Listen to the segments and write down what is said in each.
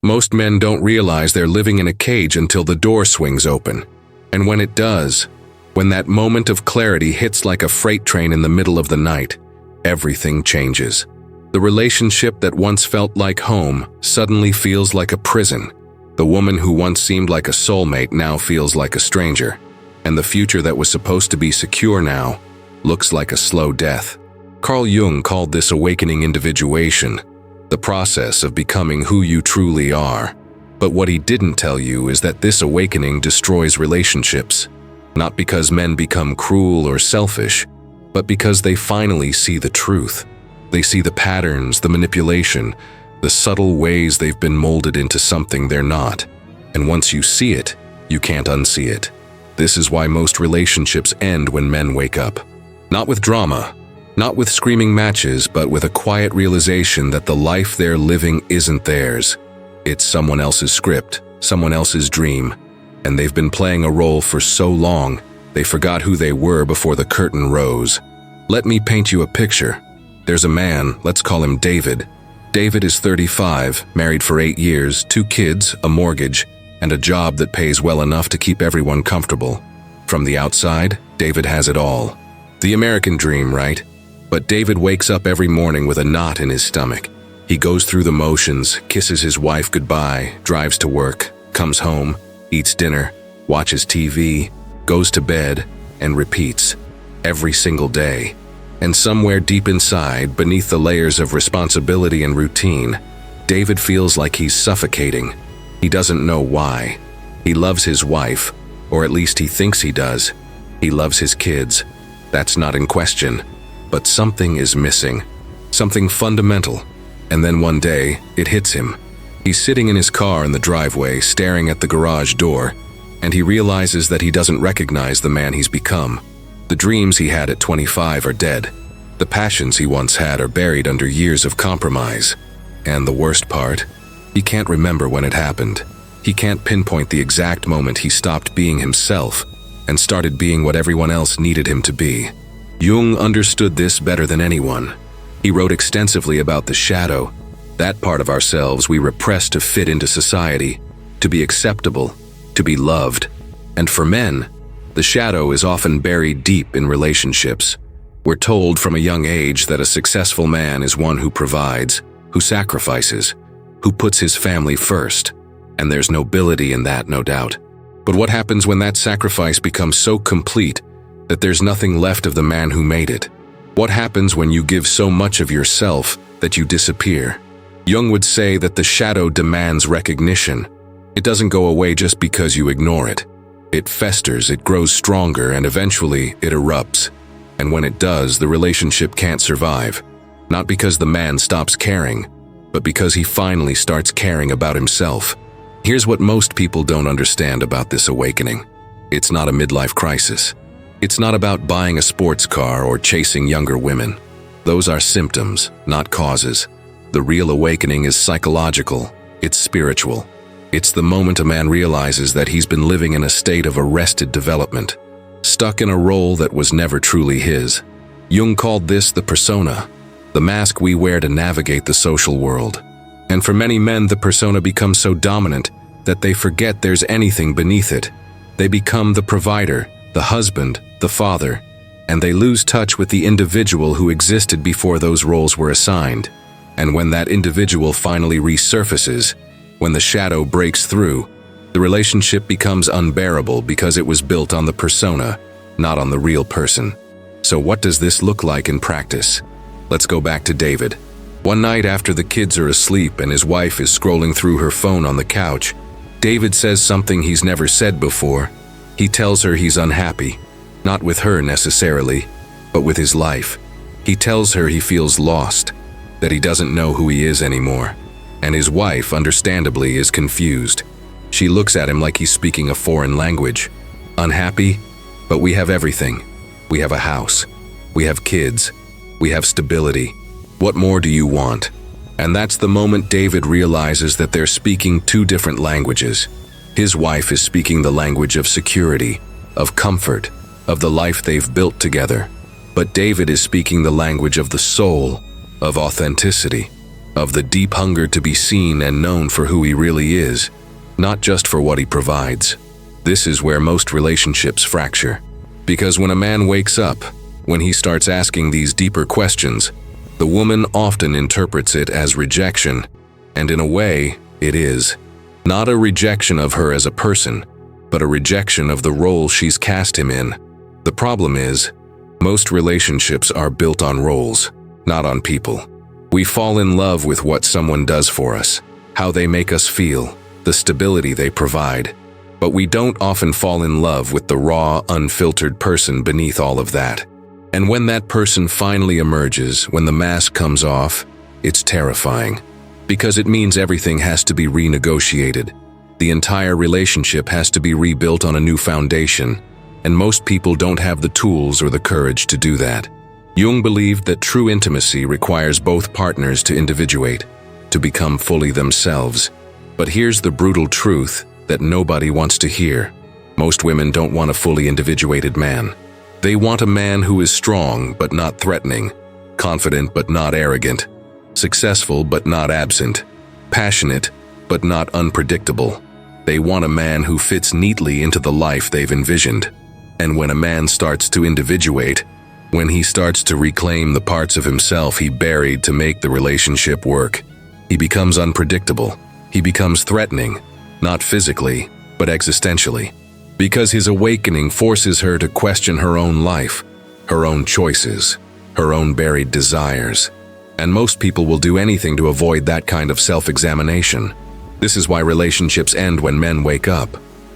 Most men don't realize they're living in a cage until the door swings open. And when it does, when that moment of clarity hits like a freight train in the middle of the night, everything changes. The relationship that once felt like home suddenly feels like a prison. The woman who once seemed like a soulmate now feels like a stranger. And the future that was supposed to be secure now looks like a slow death. Carl Jung called this awakening individuation, the process of becoming who you truly are. But what he didn't tell you is that this awakening destroys relationships, not because men become cruel or selfish, but because they finally see the truth. They see the patterns, the manipulation, the subtle ways they've been molded into something they're not. And once you see it, you can't unsee it. This is why most relationships end when men wake up. Not with drama, not with screaming matches, but with a quiet realization that the life they're living isn't theirs. It's someone else's script, someone else's dream, and they've been playing a role for so long, they forgot who they were before the curtain rose. Let me paint you a picture. There's a man, let's call him David. David is 35, married for 8 years, 2 kids, a mortgage, and a job that pays well enough to keep everyone comfortable. From the outside, David has it all. The American dream, right? But David wakes up every morning with a knot in his stomach. He goes through the motions, kisses his wife goodbye, drives to work, comes home, eats dinner, watches TV, goes to bed, and repeats. Every single day. And somewhere deep inside, beneath the layers of responsibility and routine, David feels like he's suffocating. He doesn't know why. He loves his wife, or at least he thinks he does. He loves his kids. That's not in question. But something is missing. Something fundamental. And then one day, it hits him. He's sitting in his car in the driveway, staring at the garage door, and he realizes that he doesn't recognize the man he's become. The dreams he had at 25 are dead. The passions he once had are buried under years of compromise. And the worst part? He can't remember when it happened. He can't pinpoint the exact moment he stopped being himself and started being what everyone else needed him to be. Jung understood this better than anyone. He wrote extensively about the shadow, that part of ourselves we repress to fit into society, to be acceptable, to be loved. And for men, the shadow is often buried deep in relationships. We're told from a young age that a successful man is one who provides, who sacrifices, who puts his family first. And there's nobility in that, no doubt. But what happens when that sacrifice becomes so complete that there's nothing left of the man who made it? What happens when you give so much of yourself that you disappear? Jung would say that the shadow demands recognition. It doesn't go away just because you ignore it. It festers, it grows stronger, and eventually it erupts. And when it does, the relationship can't survive. Not because the man stops caring, but because he finally starts caring about himself. Here's what most people don't understand about this awakening. It's not a midlife crisis. It's not about buying a sports car or chasing younger women. Those are symptoms, not causes. The real awakening is psychological. It's spiritual. It's the moment a man realizes that he's been living in a state of arrested development, stuck in a role that was never truly his. Jung called this the persona, the mask we wear to navigate the social world. And for many men, the persona becomes so dominant that they forget there's anything beneath it. They become the provider, the husband, the father, and they lose touch with the individual who existed before those roles were assigned. And when that individual finally resurfaces, when the shadow breaks through, the relationship becomes unbearable because it was built on the persona, not on the real person. So what does this look like in practice? Let's go back to David. One night after the kids are asleep and his wife is scrolling through her phone on the couch, David says something he's never said before. He tells her he's unhappy, not with her necessarily, but with his life. He tells her he feels lost, that he doesn't know who he is anymore. And his wife, understandably, is confused. She looks at him like he's speaking a foreign language. Unhappy? But we have everything. We have a house. We have kids. We have stability. What more do you want? And that's the moment David realizes that they're speaking two different languages. His wife is speaking the language of security, of comfort, of the life they've built together. But David is speaking the language of the soul, of authenticity. of the deep hunger to be seen and known for who he really is, not just for what he provides. This is where most relationships fracture. Because when a man wakes up, when he starts asking these deeper questions, the woman often interprets it as rejection, and in a way, it is. Not a rejection of her as a person, but a rejection of the role she's cast him in. The problem is, most relationships are built on roles, not on people. We fall in love with what someone does for us, how they make us feel, the stability they provide. But we don't often fall in love with the raw, unfiltered person beneath all of that. And when that person finally emerges, when the mask comes off, it's terrifying. Because it means everything has to be renegotiated. The entire relationship has to be rebuilt on a new foundation, and most people don't have the tools or the courage to do that. Jung believed that true intimacy requires both partners to individuate, to become fully themselves. But here's the brutal truth that nobody wants to hear. Most women don't want a fully individuated man. They want a man who is strong but not threatening, confident but not arrogant, successful but not absent, passionate but not unpredictable. They want a man who fits neatly into the life they've envisioned. And when a man starts to individuate, when he starts to reclaim the parts of himself he buried to make the relationship work, he becomes unpredictable. He becomes threatening, not physically, but existentially. Because his awakening forces her to question her own life, her own choices, her own buried desires. And most people will do anything to avoid that kind of self-examination. This is why relationships end when men wake up.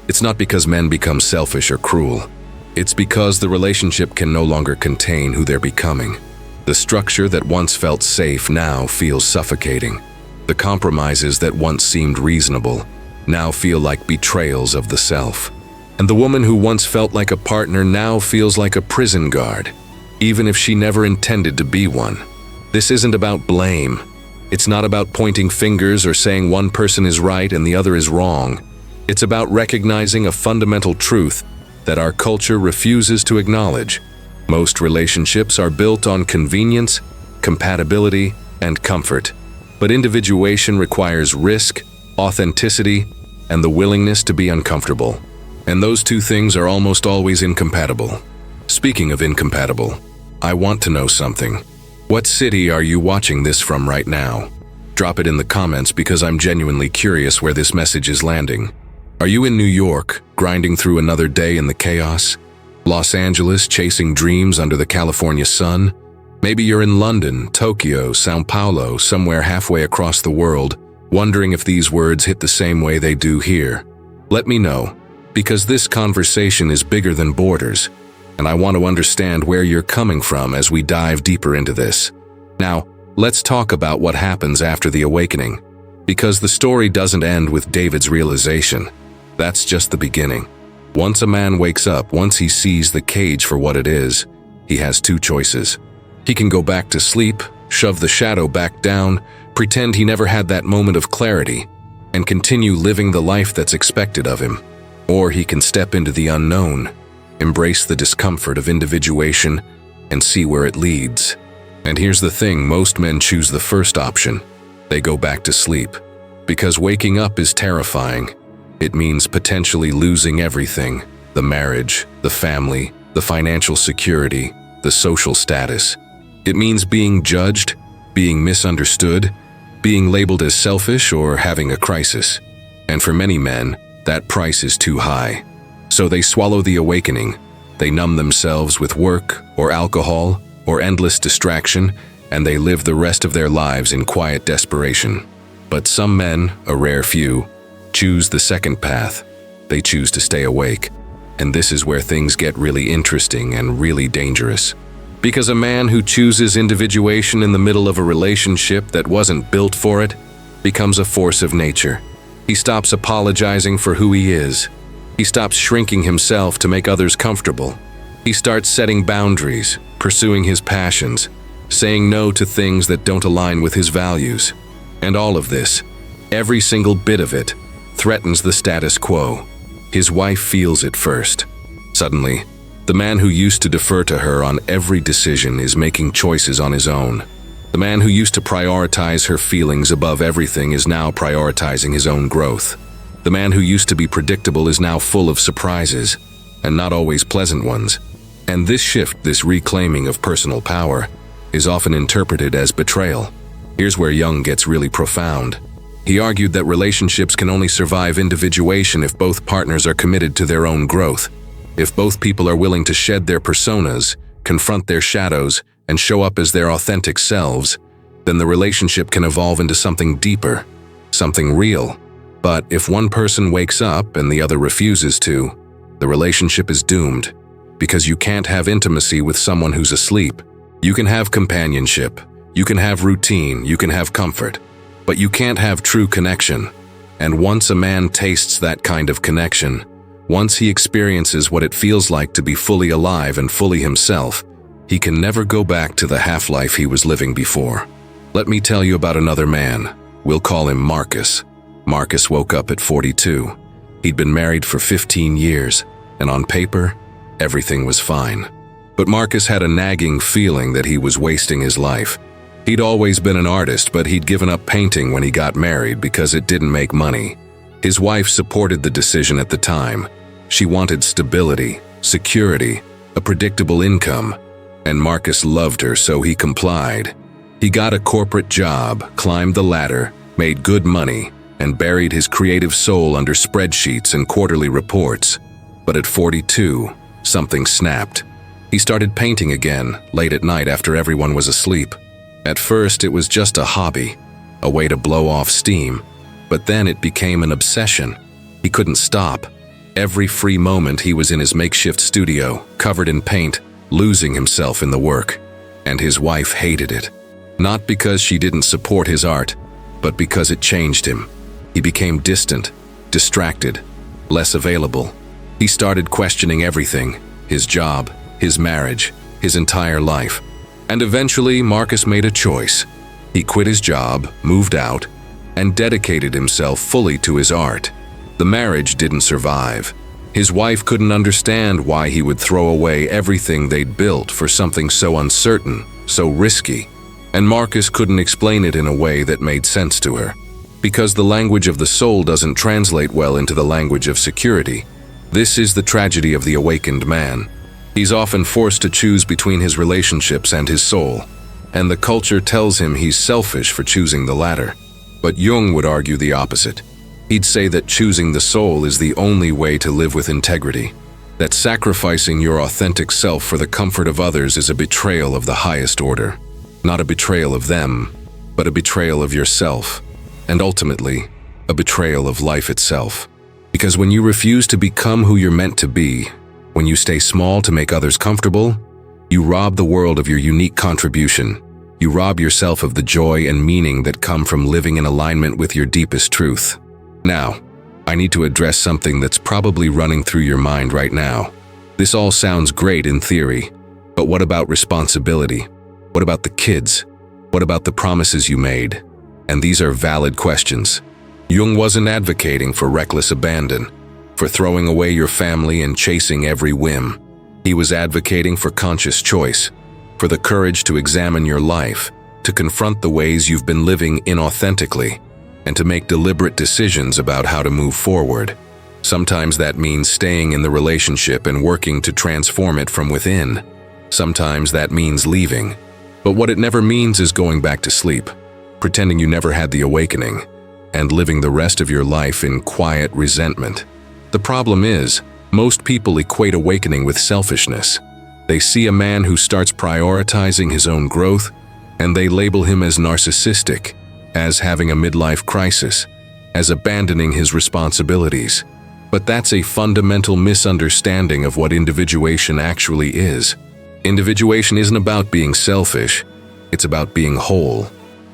It's not because men become selfish or cruel. It's because the relationship can no longer contain who they're becoming. The structure that once felt safe now feels suffocating. The compromises that once seemed reasonable now feel like betrayals of the self. And the woman who once felt like a partner now feels like a prison guard, even if she never intended to be one. This isn't about blame. It's not about pointing fingers or saying one person is right and the other is wrong. It's about recognizing a fundamental truth that our culture refuses to acknowledge. Most relationships are built on convenience, compatibility, and comfort. But individuation requires risk, authenticity, and the willingness to be uncomfortable. And those two things are almost always incompatible. Speaking of incompatible, I want to know something. What city are you watching this from right now? Drop it in the comments because I'm genuinely curious where this message is landing. Are you in New York, grinding through another day in the chaos? Los Angeles, chasing dreams under the California sun? Maybe you're in London, Tokyo, Sao Paulo, somewhere halfway across the world, wondering if these words hit the same way they do here. Let me know, because this conversation is bigger than borders, and I want to understand where you're coming from as we dive deeper into this. Now, let's talk about what happens after the awakening, because the story doesn't end with David's realization. That's just the beginning. Once a man wakes up, once he sees the cage for what it is, he has two choices. He can go back to sleep, shove the shadow back down, pretend he never had that moment of clarity, and continue living the life that's expected of him. Or he can step into the unknown, embrace the discomfort of individuation, and see where it leads. And here's the thing, most men choose the first option. They go back to sleep. Because waking up is terrifying. It means potentially losing everything: the marriage, the family, the financial security, the social status. It means being judged, being misunderstood, being labeled as selfish or having a crisis. And for many men, that price is too high. So they swallow the awakening. They numb themselves with work or alcohol or endless distraction, and they live the rest of their lives in quiet desperation. But some men, a rare few, choose the second path. They choose to stay awake. And this is where things get really interesting and really dangerous. Because a man who chooses individuation in the middle of a relationship that wasn't built for it becomes a force of nature. He stops apologizing for who he is. He stops shrinking himself to make others comfortable. He starts setting boundaries, pursuing his passions, saying no to things that don't align with his values. And all of this, every single bit of it, threatens the status quo. His wife feels it first. Suddenly, the man who used to defer to her on every decision is making choices on his own. The man who used to prioritize her feelings above everything is now prioritizing his own growth. The man who used to be predictable is now full of surprises, and not always pleasant ones. And this shift, this reclaiming of personal power, is often interpreted as betrayal. Here's where Jung gets really profound. He argued that relationships can only survive individuation if both partners are committed to their own growth. If both people are willing to shed their personas, confront their shadows, and show up as their authentic selves, then the relationship can evolve into something deeper, something real. But if one person wakes up and the other refuses to, the relationship is doomed. Because you can't have intimacy with someone who's asleep. You can have companionship, you can have routine, you can have comfort, but you can't have true connection. And once a man tastes that kind of connection, once he experiences what it feels like to be fully alive and fully himself, he can never go back to the half-life he was living before. Let me tell you about another man. We'll call him Marcus. Marcus woke up at 42. He'd been married for 15 years, and on paper, everything was fine. But Marcus had a nagging feeling that he was wasting his life. He'd always been an artist, but he'd given up painting when he got married because it didn't make money. His wife supported the decision at the time. She wanted stability, security, a predictable income, and Marcus loved her, so he complied. He got a corporate job, climbed the ladder, made good money, and buried his creative soul under spreadsheets and quarterly reports. But at 42, something snapped. He started painting again, late at night after everyone was asleep. At first, it was just a hobby, a way to blow off steam. But then it became an obsession. He couldn't stop. Every free moment he was in his makeshift studio, covered in paint, losing himself in the work. And his wife hated it. Not because she didn't support his art, but because it changed him. He became distant, distracted, less available. He started questioning everything, his job, his marriage, his entire life. And eventually, Marcus made a choice. He quit his job, moved out, and dedicated himself fully to his art. The marriage didn't survive. His wife couldn't understand why he would throw away everything they'd built for something so uncertain, so risky. And Marcus couldn't explain it in a way that made sense to her. Because the language of the soul doesn't translate well into the language of security. This is the tragedy of the awakened man. He's often forced to choose between his relationships and his soul, and the culture tells him he's selfish for choosing the latter. But Jung would argue the opposite. He'd say that choosing the soul is the only way to live with integrity, that sacrificing your authentic self for the comfort of others is a betrayal of the highest order. Not a betrayal of them, but a betrayal of yourself, and ultimately, a betrayal of life itself. Because when you refuse to become who you're meant to be, when you stay small to make others comfortable, you rob the world of your unique contribution. You rob yourself of the joy and meaning that come from living in alignment with your deepest truth. Now, I need to address something that's probably running through your mind right now. This all sounds great in theory, but what about responsibility? What about the kids? What about the promises you made? And these are valid questions. Jung wasn't advocating for reckless abandon, for throwing away your family and chasing every whim. He was advocating for conscious choice, for the courage to examine your life, to confront the ways you've been living inauthentically, and to make deliberate decisions about how to move forward. Sometimes that means staying in the relationship and working to transform it from within. Sometimes that means leaving. But what it never means is going back to sleep, pretending you never had the awakening, and living the rest of your life in quiet resentment. The problem is, most people equate awakening with selfishness. They see a man who starts prioritizing his own growth, and they label him as narcissistic, as having a midlife crisis, as abandoning his responsibilities. But that's a fundamental misunderstanding of what individuation actually is. Individuation isn't about being selfish, it's about being whole.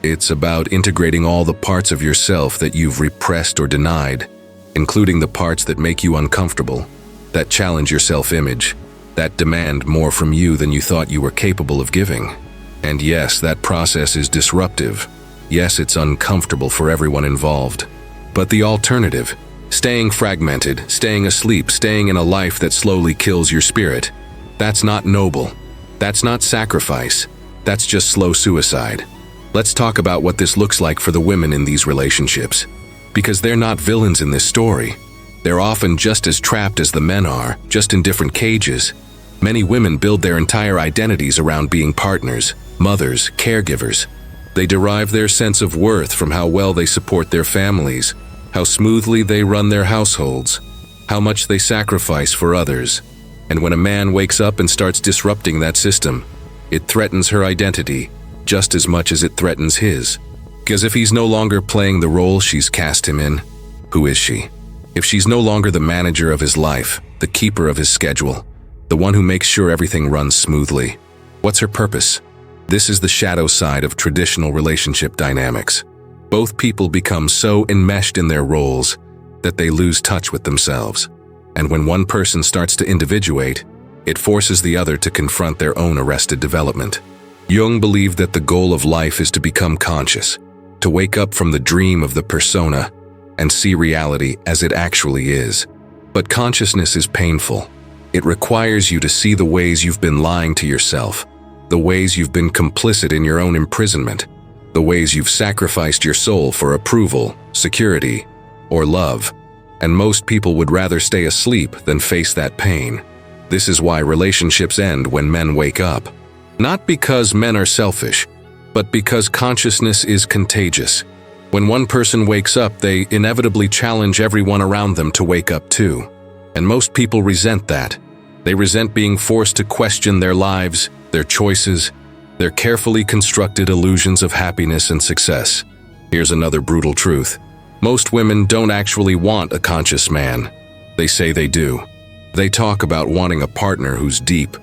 It's about integrating all the parts of yourself that you've repressed or denied, including the parts that make you uncomfortable, that challenge your self-image, that demand more from you than you thought you were capable of giving. And yes, that process is disruptive. Yes, it's uncomfortable for everyone involved. But the alternative, staying fragmented, staying asleep, staying in a life that slowly kills your spirit, that's not noble. That's not sacrifice. That's just slow suicide. Let's talk about what this looks like for the women in these relationships. Because they're not villains in this story. They're often just as trapped as the men are, just in different cages. Many women build their entire identities around being partners, mothers, caregivers. They derive their sense of worth from how well they support their families, how smoothly they run their households, how much they sacrifice for others. And when a man wakes up and starts disrupting that system, it threatens her identity just as much as it threatens his. Because if he's no longer playing the role she's cast him in, who is she? If she's no longer the manager of his life, the keeper of his schedule, the one who makes sure everything runs smoothly, what's her purpose? This is the shadow side of traditional relationship dynamics. Both people become so enmeshed in their roles that they lose touch with themselves. And when one person starts to individuate, it forces the other to confront their own arrested development. Jung believed that the goal of life is to become conscious, to wake up from the dream of the persona and see reality as it actually is. But consciousness is painful. It requires you to see the ways you've been lying to yourself, the ways you've been complicit in your own imprisonment, the ways you've sacrificed your soul for approval, security, or love. And most people would rather stay asleep than face that pain. This is why relationships end when men wake up. Not because men are selfish, but because consciousness is contagious. When one person wakes up, they inevitably challenge everyone around them to wake up too. And most people resent that. They resent being forced to question their lives, their choices, their carefully constructed illusions of happiness and success. Here's another brutal truth. Most women don't actually want a conscious man. They say they do. They talk about wanting a partner who's deep,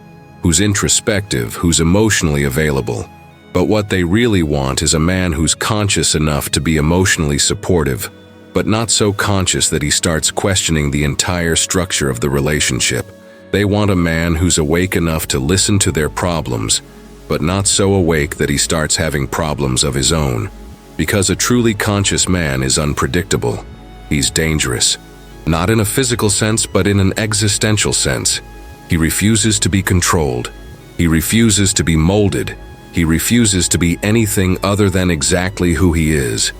who's introspective, who's emotionally available. But what they really want is a man who's conscious enough to be emotionally supportive, but not so conscious that he starts questioning the entire structure of the relationship. They want a man who's awake enough to listen to their problems, but not so awake that he starts having problems of his own. Because a truly conscious man is unpredictable. He's dangerous. Not in a physical sense, but in an existential sense. He refuses to be controlled. He refuses to be molded. He refuses to be anything other than exactly who he is.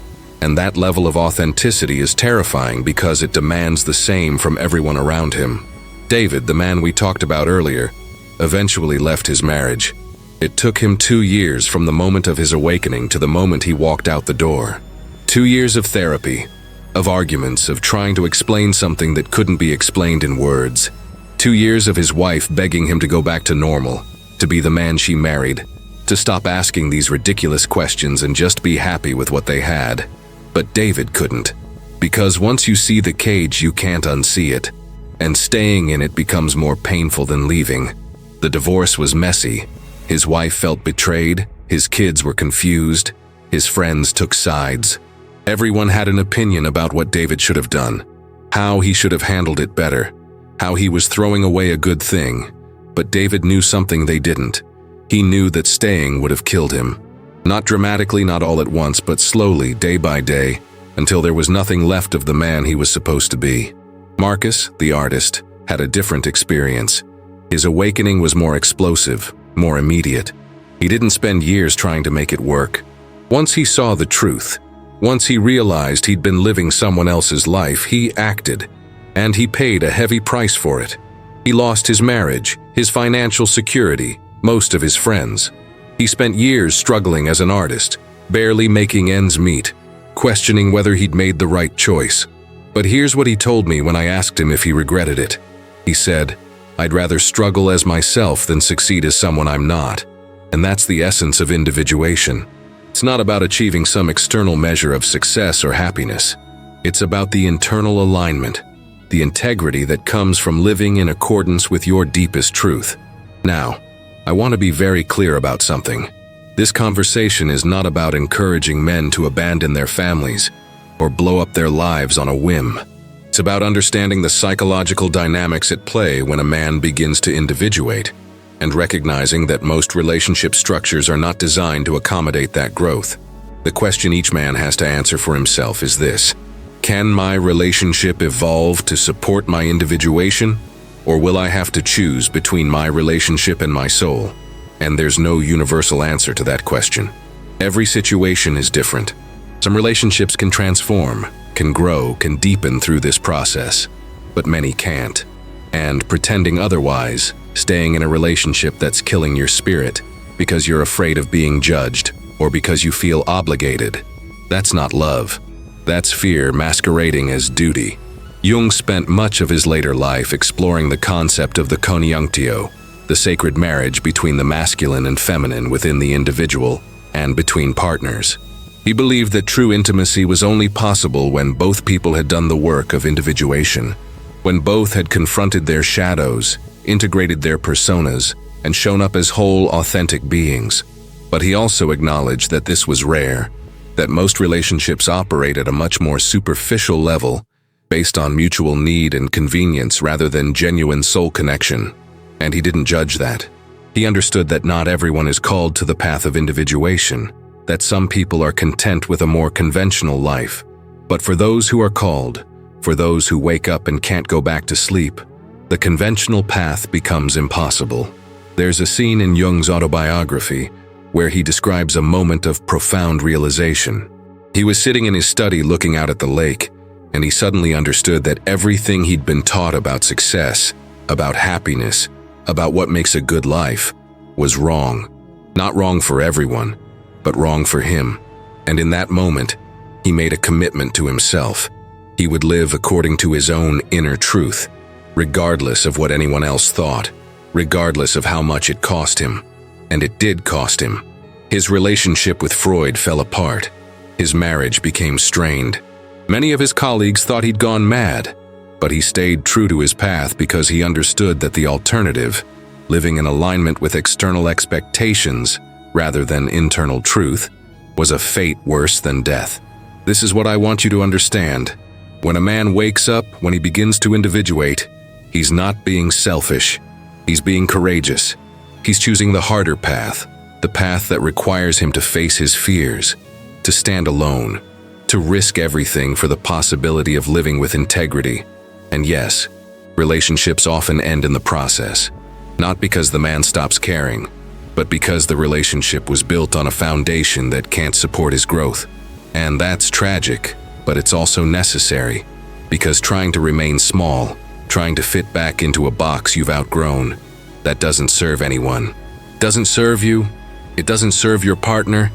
And that level of authenticity is terrifying because it demands the same from everyone around him. David, the man we talked about earlier, eventually left his marriage. It took him 2 years from the moment of his awakening to the moment he walked out the door. 2 years of therapy, of arguments, of trying to explain something that couldn't be explained in words. 2 years of his wife begging him to go back to normal, to be the man she married, to stop asking these ridiculous questions and just be happy with what they had. But David couldn't. Because once you see the cage, you can't unsee it. And staying in it becomes more painful than leaving. The divorce was messy. His wife felt betrayed. His kids were confused. His friends took sides. Everyone had an opinion about what David should have done, how he should have handled it better, how he was throwing away a good thing. But David knew something they didn't. He knew that staying would have killed him. Not dramatically, not all at once, but slowly, day by day, until there was nothing left of the man he was supposed to be. Marcus, the artist, had a different experience. His awakening was more explosive, more immediate. He didn't spend years trying to make it work. Once he saw the truth, once he realized he'd been living someone else's life, he acted. And he paid a heavy price for it. He lost his marriage, his financial security, most of his friends. He spent years struggling as an artist, barely making ends meet, questioning whether he'd made the right choice. But here's what he told me when I asked him if he regretted it. He said, "I'd rather struggle as myself than succeed as someone I'm not." And that's the essence of individuation. It's not about achieving some external measure of success or happiness. It's about the internal alignment, the integrity that comes from living in accordance with your deepest truth. Now, I want to be very clear about something. This conversation is not about encouraging men to abandon their families or blow up their lives on a whim. It's about understanding the psychological dynamics at play when a man begins to individuate, and recognizing that most relationship structures are not designed to accommodate that growth. The question each man has to answer for himself is this: can my relationship evolve to support my individuation, or will I have to choose between my relationship and my soul? And there's no universal answer to that question. Every situation is different. Some relationships can transform, can grow, can deepen through this process, but many can't. And pretending otherwise, staying in a relationship that's killing your spirit because you're afraid of being judged or because you feel obligated, that's not love. That's fear masquerading as duty. Jung spent much of his later life exploring the concept of the conjunctio, the sacred marriage between the masculine and feminine within the individual and between partners. He believed that true intimacy was only possible when both people had done the work of individuation, when both had confronted their shadows, integrated their personas, and shown up as whole, authentic beings. But he also acknowledged that this was rare, that most relationships operate at a much more superficial level, based on mutual need and convenience rather than genuine soul connection. And he didn't judge that. He understood that not everyone is called to the path of individuation, that some people are content with a more conventional life. But for those who are called, for those who wake up and can't go back to sleep, the conventional path becomes impossible. There's a scene in Jung's autobiography where he describes a moment of profound realization. He was sitting in his study looking out at the lake, and he suddenly understood that everything he'd been taught about success, about happiness, about what makes a good life, was wrong. Not wrong for everyone, but wrong for him. And in that moment, he made a commitment to himself. He would live according to his own inner truth, regardless of what anyone else thought, regardless of how much it cost him. And it did cost him. His relationship with Freud fell apart. His marriage became strained. Many of his colleagues thought he'd gone mad, but he stayed true to his path because he understood that the alternative, living in alignment with external expectations rather than internal truth, was a fate worse than death. This is what I want you to understand. When a man wakes up, when he begins to individuate, he's not being selfish. He's being courageous. He's choosing the harder path, the path that requires him to face his fears, to stand alone, to risk everything for the possibility of living with integrity. And yes, relationships often end in the process, not because the man stops caring, but because the relationship was built on a foundation that can't support his growth. And that's tragic, but it's also necessary, because trying to remain small, trying to fit back into a box you've outgrown, that doesn't serve anyone. Doesn't serve you, it doesn't serve your partner,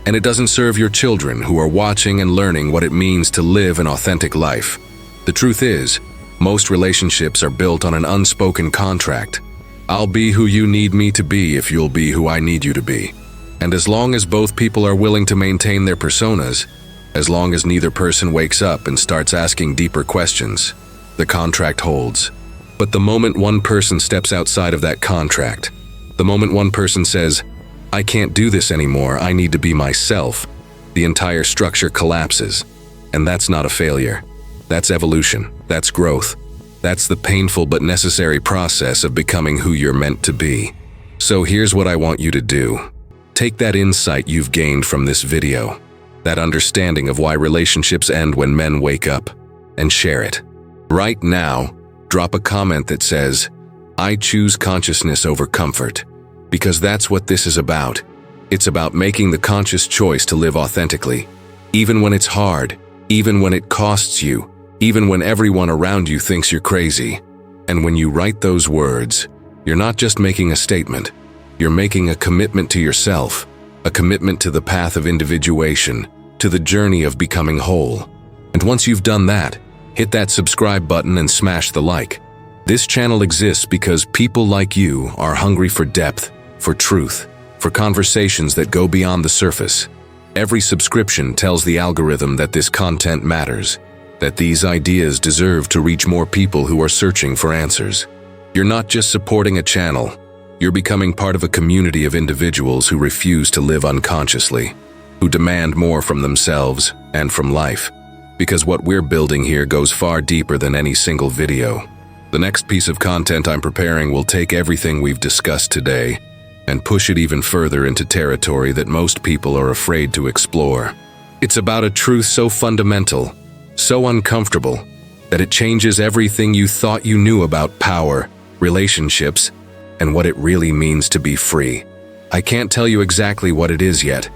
and it doesn't serve your children who are watching and learning what it means to live an authentic life. The truth is, most relationships are built on an unspoken contract. I'll be who you need me to be if you'll be who I need you to be. And as long as both people are willing to maintain their personas, as long as neither person wakes up and starts asking deeper questions, the contract holds. But the moment one person steps outside of that contract, the moment one person says, I can't do this anymore, I need to be myself, the entire structure collapses. And that's not a failure. That's evolution. That's growth. That's the painful but necessary process of becoming who you're meant to be. So here's what I want you to do. Take that insight you've gained from this video, that understanding of why relationships end when men wake up, and share it. Right now, drop a comment that says, I choose consciousness over comfort, because that's what this is about. It's about making the conscious choice to live authentically, even when it's hard, even when it costs you, even when everyone around you thinks you're crazy. And when you write those words, you're not just making a statement, you're making a commitment to yourself, a commitment to the path of individuation, to the journey of becoming whole. And once you've done that, hit that subscribe button and smash the like. This channel exists because people like you are hungry for depth, for truth, for conversations that go beyond the surface. Every subscription tells the algorithm that this content matters, that these ideas deserve to reach more people who are searching for answers. You're not just supporting a channel, you're becoming part of a community of individuals who refuse to live unconsciously, who demand more from themselves and from life. Because what we're building here goes far deeper than any single video. The next piece of content I'm preparing will take everything we've discussed today and push it even further into territory that most people are afraid to explore. It's about a truth so fundamental, so uncomfortable, that it changes everything you thought you knew about power, relationships, and what it really means to be free. I can't tell you exactly what it is yet,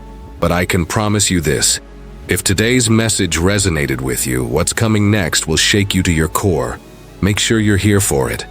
But I can promise you this. If today's message resonated with you, what's coming next will shake you to your core. Make sure you're here for it.